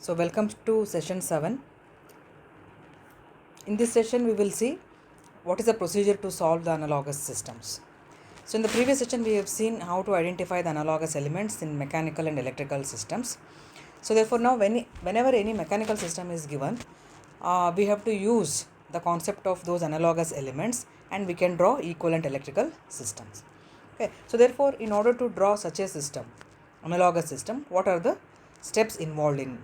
So welcome to session 7. In this session we will see what is the procedure to solve the analogous systems. So in the previous session we have seen how to identify the analogous elements in mechanical and electrical systems. So therefore now whenever any mechanical system is given, we have to use the concept of those analogous elements and we can draw equivalent electrical systems. Okay. So therefore in order to draw such a system, analogous system, what are the steps involved in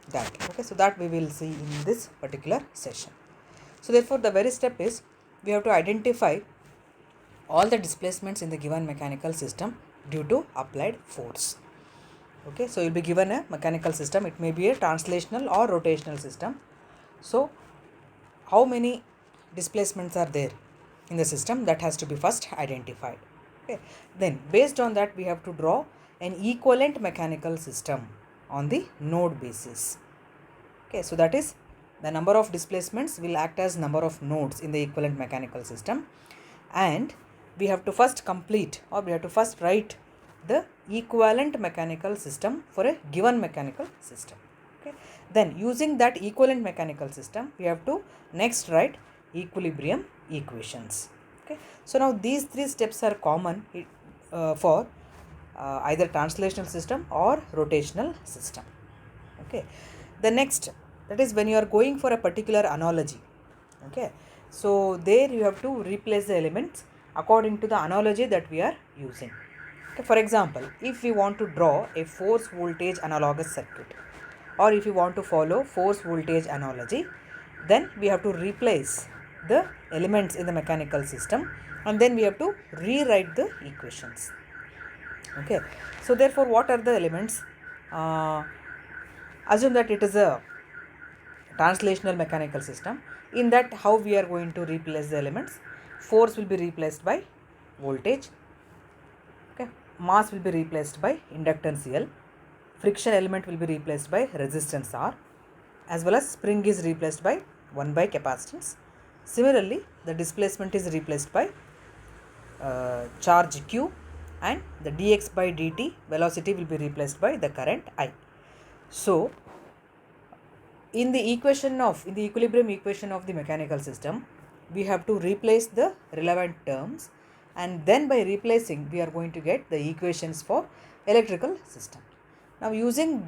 that? Okay, so that we will see in this particular session. So therefore the very step is we have to identify all the displacements in the given mechanical system due to applied force. Okay, so you'll be given a mechanical system. It may be a translational or rotational system. So how many displacements are there in the system, that has to be first identified. Okay, then based on that we have to draw an equivalent mechanical system on the node basis. Okay, so that is the number of displacements will act as number of nodes in the equivalent mechanical system, and we have to first complete or we have to first write the equivalent mechanical system for a given mechanical system. Okay, then using that equivalent mechanical system we have to next write equilibrium equations. Okay, so now these three steps are common for either translational system or rotational system. Okay, the next, that is when you are going for a particular analogy. Okay, so there you have to replace the elements according to the analogy that we are using. Okay, for example, if we want to draw a force voltage analogous circuit, or if you want to follow force voltage analogy, then we have to replace the elements in the mechanical system and then we have to rewrite the equations. Okay, so therefore what are the elements? Assume that it is a translational mechanical system. In that, how we are going to replace the elements? Force will be replaced by voltage. Okay, mass will be replaced by inductance L. Friction element will be replaced by resistance R, as well as spring is replaced by 1 by capacitance. Similarly, the displacement is replaced by charge Q, and the dx by dt velocity will be replaced by the current I. So in the equilibrium equation of the mechanical system, we have to replace the relevant terms, and then by replacing we are going to get the equations for electrical system. Now using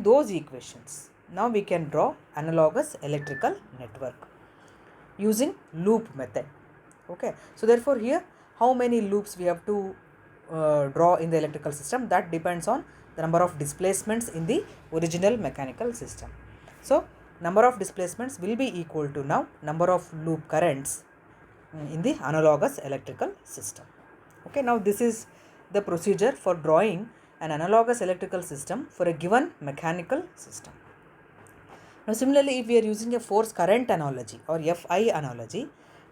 those equations, now we can draw analogous electrical network using loop method. Okay, so therefore here how many loops we have to draw in the electrical system, that depends on the number of displacements in the original mechanical system. So number of displacements will be equal to now number of loop currents in the analogous electrical system. Okay, now this is the procedure for drawing an analogous electrical system for a given mechanical system. Now similarly, if we are using a force current analogy or Fi analogy,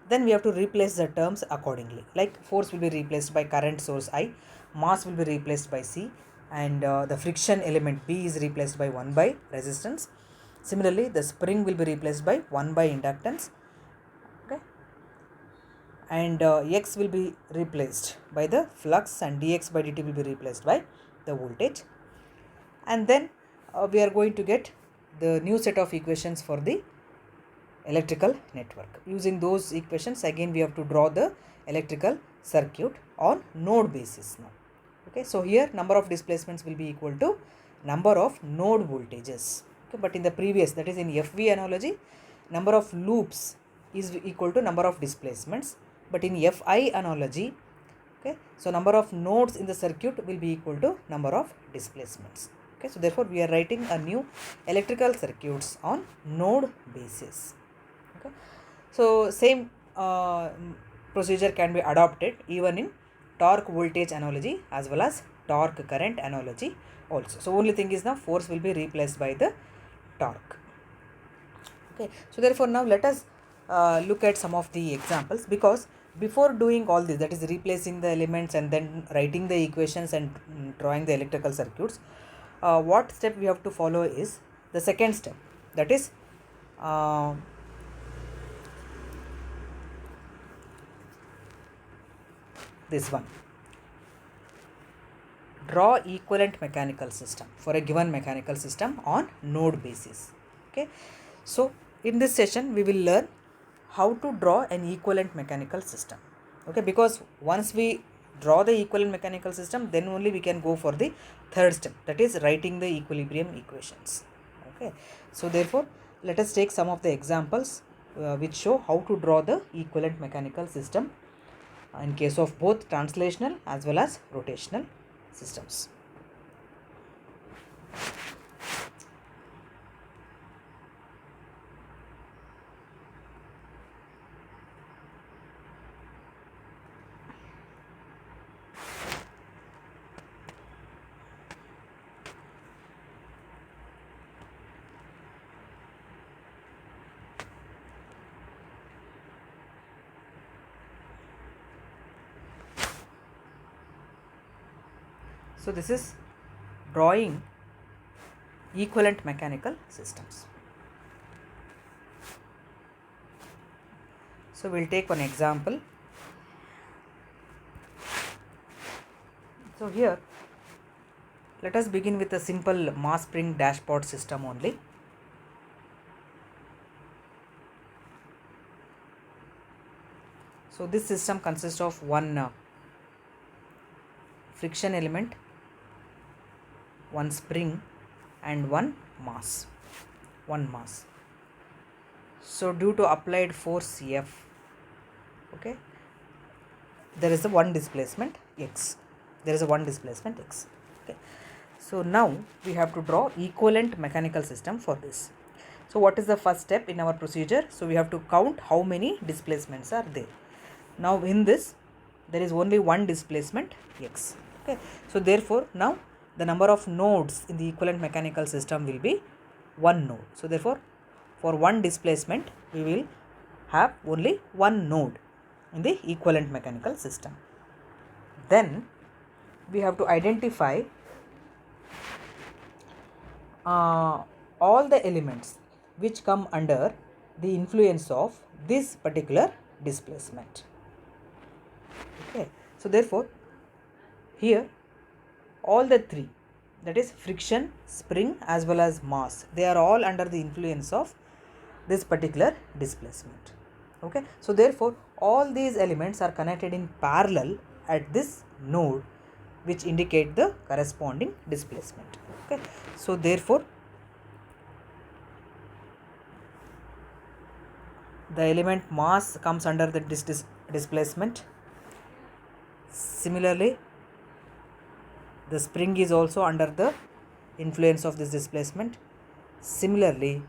then we have to replace the terms accordingly. Like force will be replaced by current source I, mass will be replaced by C, and the friction element B is replaced by 1 by resistance. Similarly, the spring will be replaced by 1 by inductance. Okay, and X will be replaced by the flux, and dx by dt will be replaced by the voltage. And then we are going to get the new set of equations for the electrical network. Using those equations, again we have to draw the electrical circuit on node basis now. Okay, so here number of displacements will be equal to number of node voltages. Okay, but in the previous, that is in FV analogy, number of loops is equal to number of displacements, but in Fi analogy, okay, so number of nodes in the circuit will be equal to number of displacements. Okay, so therefore we are writing a new electrical circuits on node basis. Okay, so same procedure can be adopted even in torque voltage analogy as well as torque current analogy also. So only thing is now force will be replaced by the torque. Okay, so therefore now let us look at some of the examples, because before doing all this, that is replacing the elements and then writing the equations and drawing the electrical circuits, what step we have to follow is the second step, that is this one. draw equivalent mechanical system for a given mechanical system on node basis. Okay, so in this session we will learn how to draw an equivalent mechanical system. Okay, because once we draw the equivalent mechanical system, then only we can go for the third step, that is writing the equilibrium equations. Okay, so therefore let us take some of the examples which show how to draw the equivalent mechanical system in case of both translational as well as rotational systems. So this is drawing equivalent mechanical systems. So we'll take one example. So here let us begin with a simple mass spring dashpot system only. So this system consists of one friction element, one spring and one mass. So due to applied force F, okay, there is a one displacement x. Okay. So now we have to draw equivalent mechanical system for this. So what is the first step in our procedure? So we have to count how many displacements are there. Now in this there is only one displacement x. Okay. So therefore now the number of nodes in the equivalent mechanical system will be one node. So therefore for one displacement we will have only one node in the equivalent mechanical system. Then we have to identify all the elements which come under the influence of this particular displacement. Okay, so therefore here all the three, that is friction, spring as well as mass, they are all under the influence of this particular displacement. Okay, so therefore all these elements are connected in parallel at this node which indicate the corresponding displacement. Okay, so therefore the element mass comes under the displacement. Similarly the spring is also under the influence of this displacement. Similarly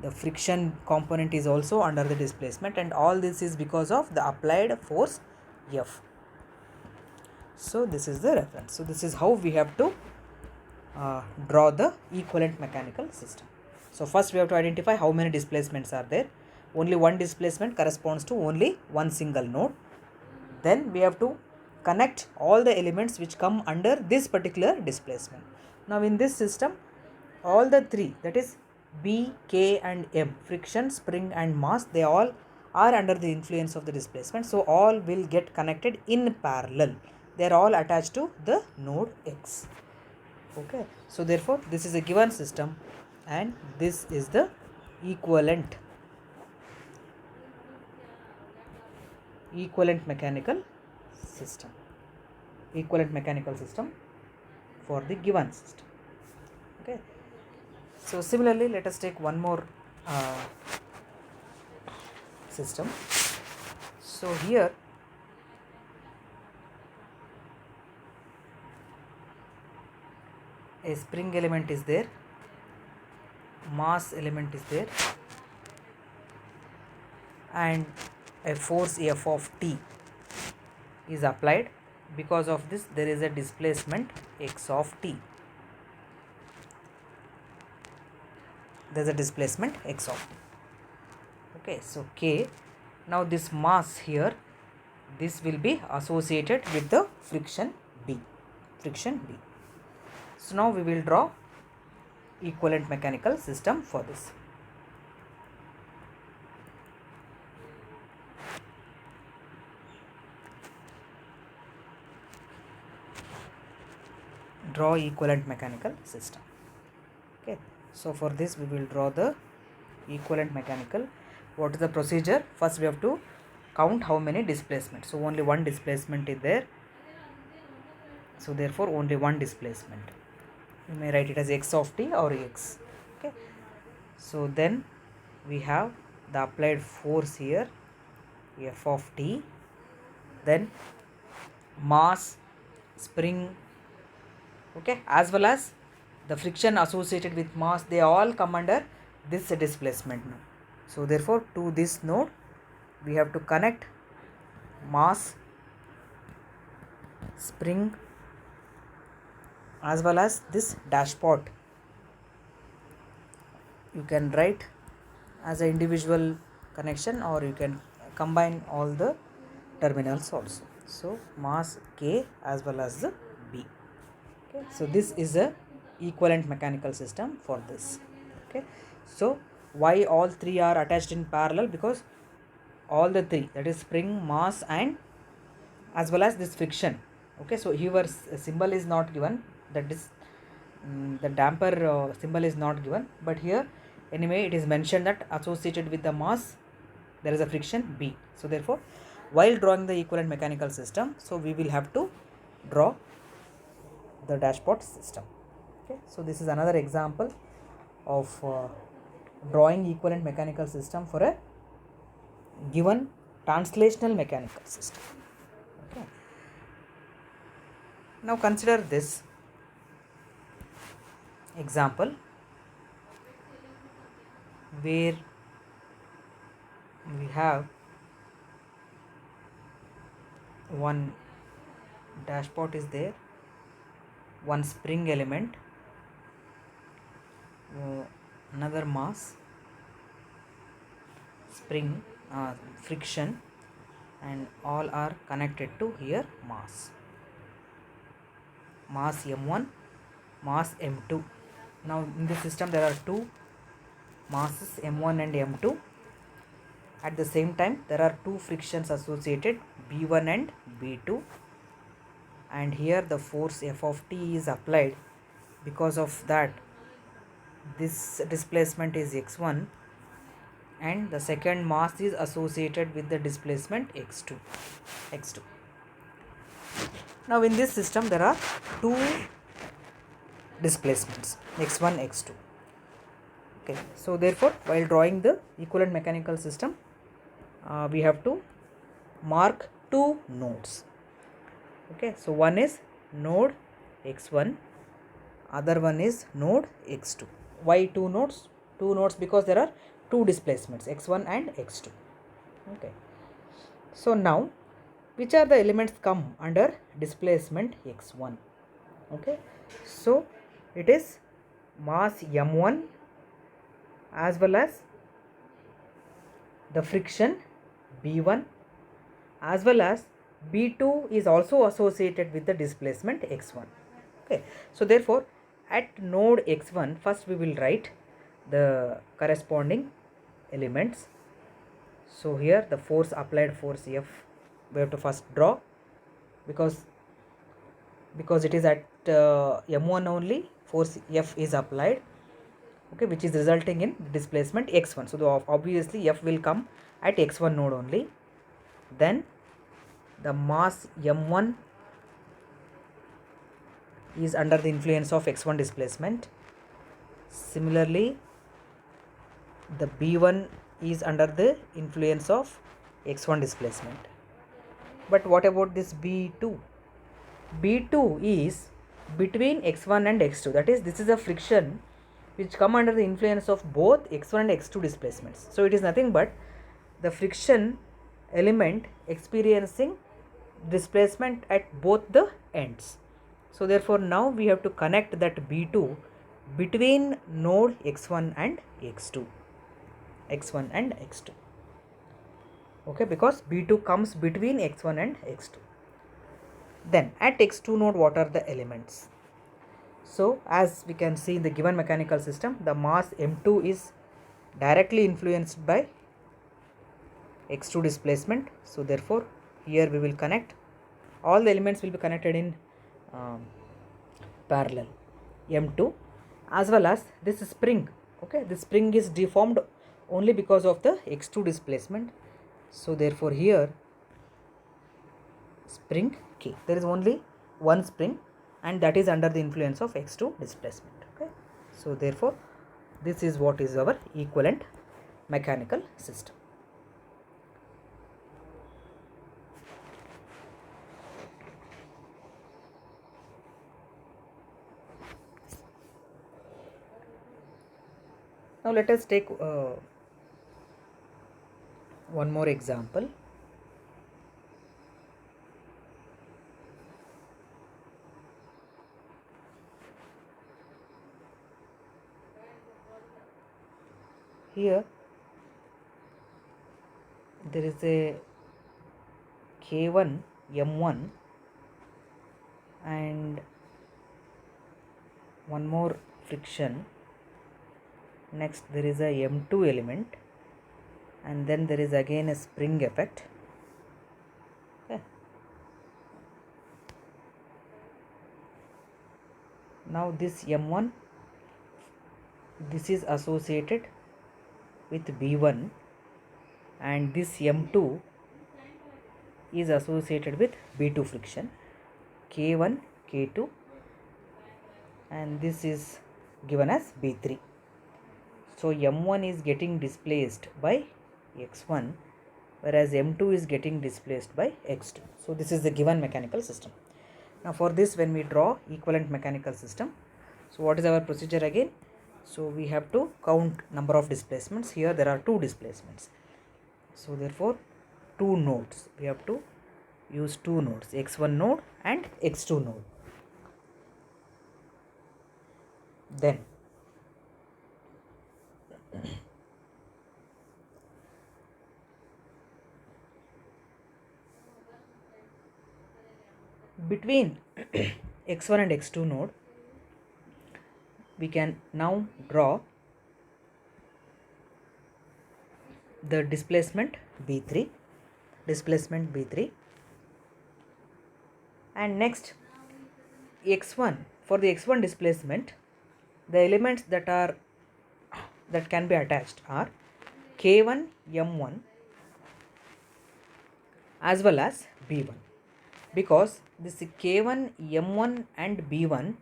the friction component is also under the displacement, and all this is because of the applied force F. So this is the reference. So this is how we have to draw the equivalent mechanical system. So first we have to identify how many displacements are there. Only one displacement corresponds to only one single node. Then we have to connect all the elements which come under this particular displacement. Now in this system all the three, that is B, K and M, friction, spring and mass, they all are under the influence of the displacement. So all will get connected in parallel. They are all attached to the node X. Okay, so therefore this is a given system and this is the equivalent mechanical system. Equivalent mechanical system for the given system. Okay. So similarly, let us take one more system. So here a spring element is there, mass element is there, and a force F of T is applied. Because of this there is a displacement x of t. There is a displacement x of t. Okay, so K. Now this mass here, this will be associated with the friction B. So now we will draw equivalent mechanical system for this. draw equivalent mechanical system. Okay, so for this we will draw the equivalent mechanical. What is the procedure? First we have to count how many displacements. So only one displacement is there, so therefore only one displacement. You may write it as x of t or x. Okay, so then we have the applied force here, F of t, then mass, spring, okay, as well as the friction associated with mass, they all come under this displacement now. So therefore to this node we have to connect mass, spring, as well as this dashpot. You can write as an individual connection, or you can combine all the terminals also. So mass K as well as the B. Okay, so this is a equivalent mechanical system for this. Okay, so why all three are attached in parallel? Because all the three, that is spring, mass, and as well as this friction. Okay, so here symbol is not given, that is the damper symbol is not given, but here anyway it is mentioned that associated with the mass there is a friction B. So therefore while drawing the equivalent mechanical system, so we will have to draw the dashpot system. Okay, so this is another example of drawing equivalent mechanical system for a given translational mechanical system. Okay, now consider this example where we have one dashpot is there, one spring element, another mass, spring, friction, and all are connected to here mass m1, mass m2. Now in this system there are two masses m1 and m2. At the same time there are two frictions associated, b1 and b2, and here the force F of t is applied. Because of that this displacement is x1, and the second mass is associated with the displacement x2. Now in this system there are two displacements, x1, x2. Okay, so therefore while drawing the equivalent mechanical system we have to mark two nodes. Okay, so one is node x1, other one is node x2. Why two nodes? Two nodes because there are two displacements, x1 and x2. Okay, so now which are the elements come under displacement x1? Okay, so it is mass m1 as well as the friction b1, as well as b2 is also associated with the displacement x1. Okay, so therefore at node x1 first we will write the corresponding elements. So here the force, applied force F, we have to first draw, because it is at m1 only force F is applied, okay, which is resulting in displacement x1. So obviously F will come at x1 node only. Then the mass m1 is under the influence of x1 displacement. Similarly the b1 is under the influence of x1 displacement. But what about this b2? b2 is between x1 and x2, that is this is a friction which come under the influence of both x1 and x2 displacements. So it is nothing but the friction element experiencing displacement at both the ends. So therefore now we have to connect that b2 between node x1 and x2. Okay, because b2 comes between x1 and x2. Then at x2 node what are the elements? So as we can see in the given mechanical system, the mass m2 is directly influenced by x2 displacement. So therefore here we will connect, all the elements will be connected in parallel M2, as well as this spring. Okay, this spring is deformed only because of the x2 displacement. So therefore here spring K, there is only one spring and that is under the influence of x2 displacement. Okay, so therefore this is what is our equivalent mechanical system. Now let us take one more example. Here there is a K1 M1 and one more friction. Next there is a M2 element and then there is again a spring effect. Okay. Now this M1, this is associated with B1 and this M2 is associated with B2 friction, K1, K2, and this is given as B3. So M1 is getting displaced by x1 whereas M2 is getting displaced by x2. So this is the given mechanical system. Now for this, when we draw equivalent mechanical system, so what is our procedure again? So we have to count number of displacements. Here there are two displacements. So therefore two nodes, we have to use two nodes, x1 node and x2 node. Then between x1 and x2 node, we can now draw the displacement B3, and next x1, for the x1 displacement, the elements that can be attached are K1 M1 as well as B1, because this K1 M1 and B1,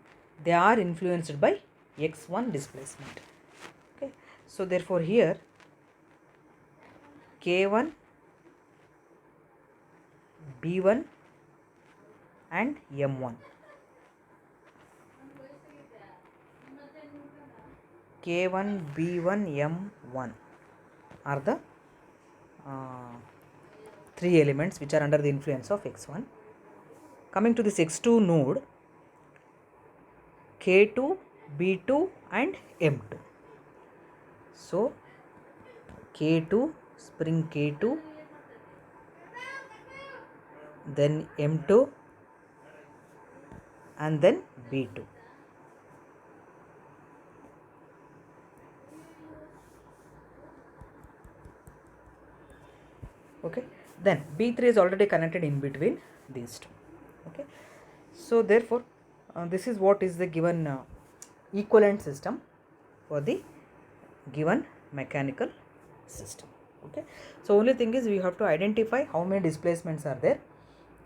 they are influenced by x1 displacement. Okay, so therefore here K1 B1 and M1, K1 B1 M1 are the three elements which are under the influence of x1. Coming to this x2 node, K2 B2 and M2. So K2, spring K2, then M2 and then B2. Okay, then B3 is already connected in between these two. Okay, so therefore this is what is the given equivalent system for the given mechanical system. Okay, so only thing is we have to identify how many displacements are there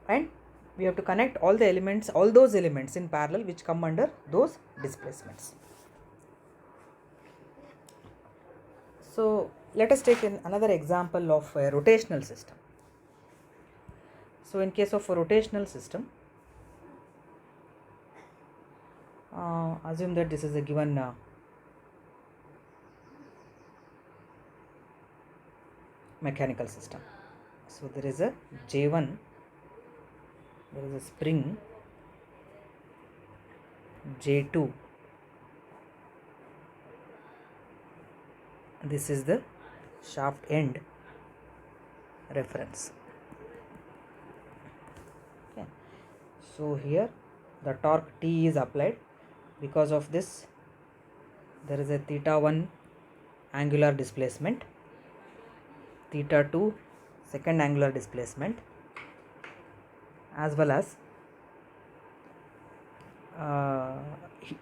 and we have to connect all the elements, all those elements in parallel which come under those displacements. So let us take another example of a rotational system. So in case of a rotational system, assume that this is a given mechanical system. So there is a J1, there is a spring J2, this is the shaft end reference. Okay, so here the torque T is applied. Because of this, there is a theta 1 angular displacement, theta 2 second angular displacement, as well as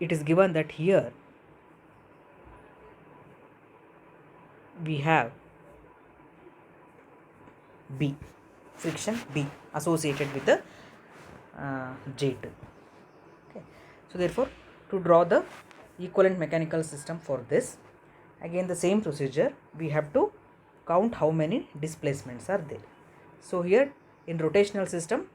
it is given that here we have B, friction B associated with the J2. Okay. So therefore, to draw the equivalent mechanical system for this, again the same procedure, we have to count how many displacements are there. So here in rotational system,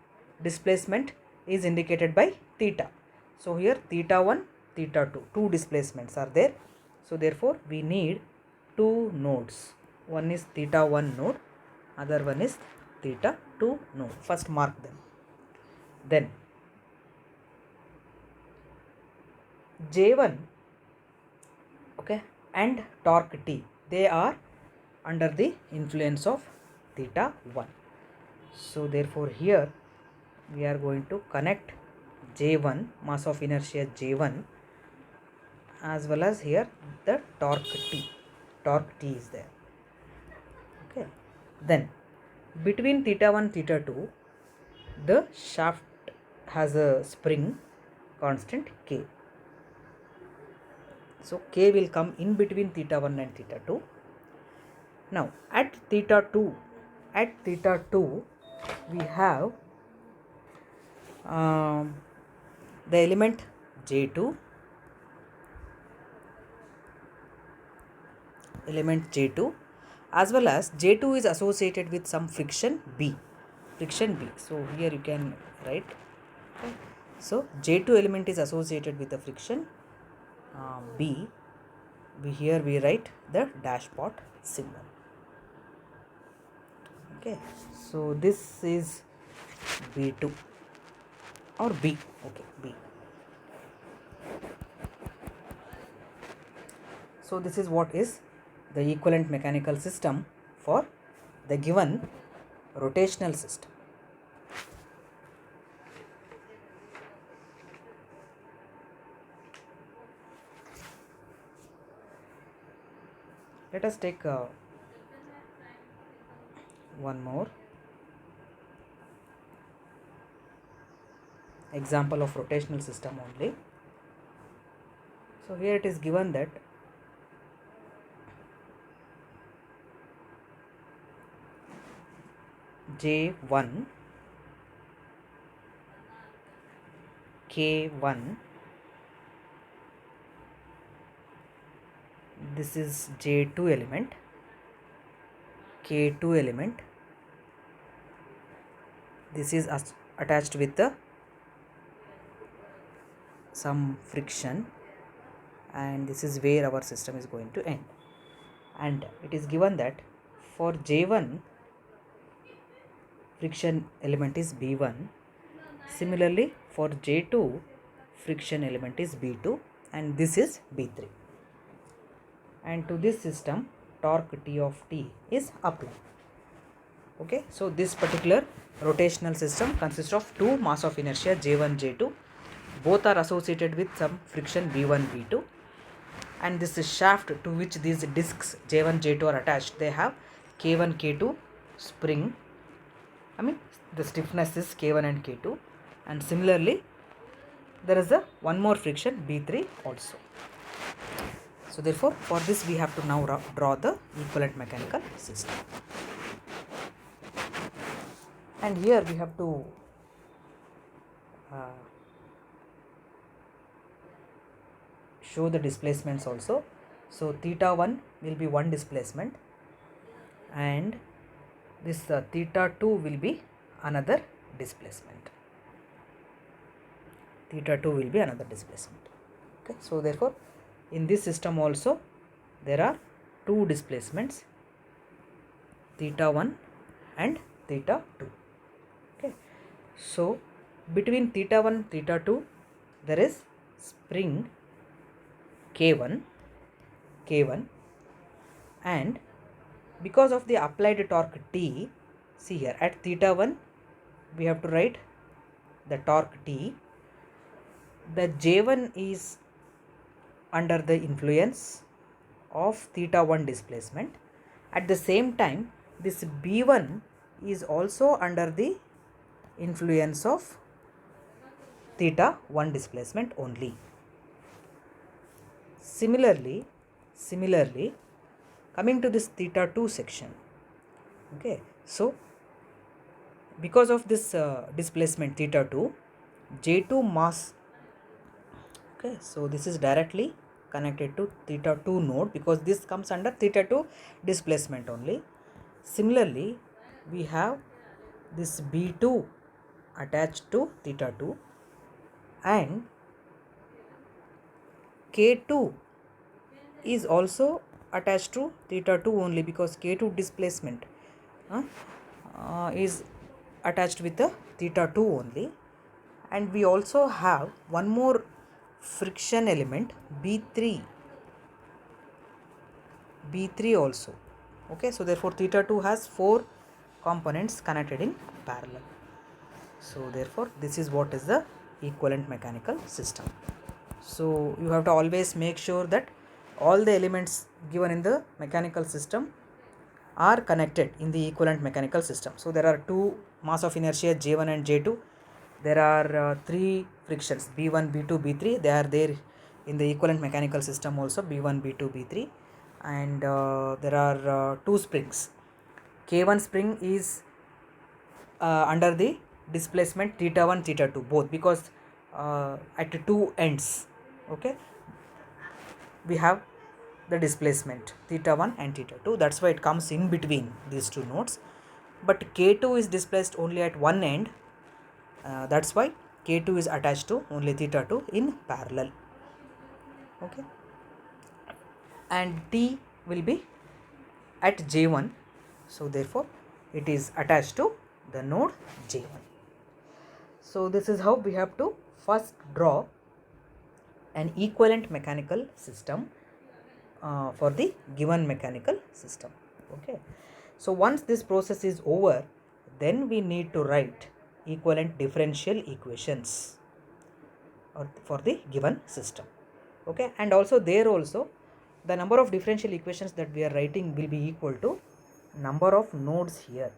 displacement is indicated by theta. So here theta 1, theta 2, two displacements are there. So therefore we need two nodes. One is theta 1 node, other one is theta 2 node. First mark them. Then J1, okay, and torque T, they are under the influence of theta 1. So therefore here we are going to connect J1, mass of inertia J1, as well as here the torque T. Torque T is there. Okay. Then between theta 1 theta 2, the shaft has a spring constant K. So K will come in between theta 1 and theta 2. Now at theta 2, we have the element J2, as well as J2 is associated with some friction B. So here you can write. Okay. So J2 element is associated with the friction B. Here we write the dash pot symbol. Okay. So this is B2 or B. Okay, B. So this is what is the equivalent mechanical system for the given rotational system. Let us take one more example of rotational system only. So here it is given that J1, K1, this is J2 element, K2 element, this is attached with the some friction, and this is where our system is going to end. And it is given that for J1, friction element is B1. Similarly, for J2, friction element is B2, and this is B3. And to this system, torque T of T is applied. Okay, so this particular rotational system consists of two mass of inertia J1, J2. Both are associated with some friction B1, B2. And this is shaft to which these discs J1, J2 are attached. They have K1, K2 spring. The stiffness is K1 and K2. And similarly, there is a one more friction B3 also. So therefore, for this we have to now draw the equivalent mechanical system. And here we have to show the displacements also. So theta 1 will be one displacement, and this theta 2 will be another displacement. Theta 2 will be another displacement. Okay, so therefore in this system also there are two displacements, theta 1 and theta 2. Okay, so between theta 1 theta 2 there is spring K1, and because of the applied torque T, see here at theta 1 we have to write the torque T. The J1 is under the influence of theta 1 displacement. At the same time, this B1 is also under the influence of theta 1 displacement only. Similarly, coming to this theta 2 section, okay, so because of this displacement theta 2, J2 mass, okay, so this is directly connected to theta 2 node because this comes under theta 2 displacement only. Similarly, we have this B2 attached to theta 2 and K2 is also attached to theta 2 only because K2 displacement is attached with the theta 2 only. And we also have one more friction element B3 also, okay. So therefore theta 2 has 4 components connected in parallel. So therefore this is what is the equivalent mechanical system. So you have to always make sure that all the elements given in the mechanical system are connected in the equivalent mechanical system. So there are two mass of inertia J1 and J2. There are 3 frictions B1, B2, B3. They are there in the equivalent mechanical system also, B1, B2, B3. And there are 2 springs. K1 spring is under the displacement theta 1, theta 2 both, because at 2 ends, okay, we have the displacement theta 1 and theta 2. That's why it comes in between these 2 nodes. But K2 is displaced only at one end. That's why K2 is attached to only theta 2 in parallel, okay. And T will be at J1. So therefore it is attached to the node J1. So this is how we have to first draw an equivalent mechanical system for the given mechanical system, okay. So once this process is over, then we need to write equivalent differential equations for the given system, okay. And also there also the number of differential equations that we are writing will be equal to number of nodes here,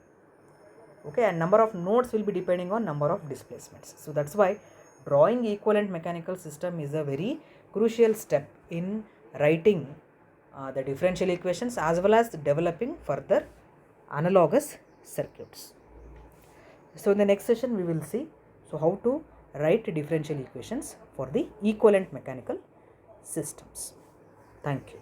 okay, and number of nodes will be depending on number of displacements. So that's why drawing equivalent mechanical system is a very crucial step in writing the differential equations as well as developing further analogous circuits. So in the next session we will see how to write differential equations for the equivalent mechanical systems. Thank you.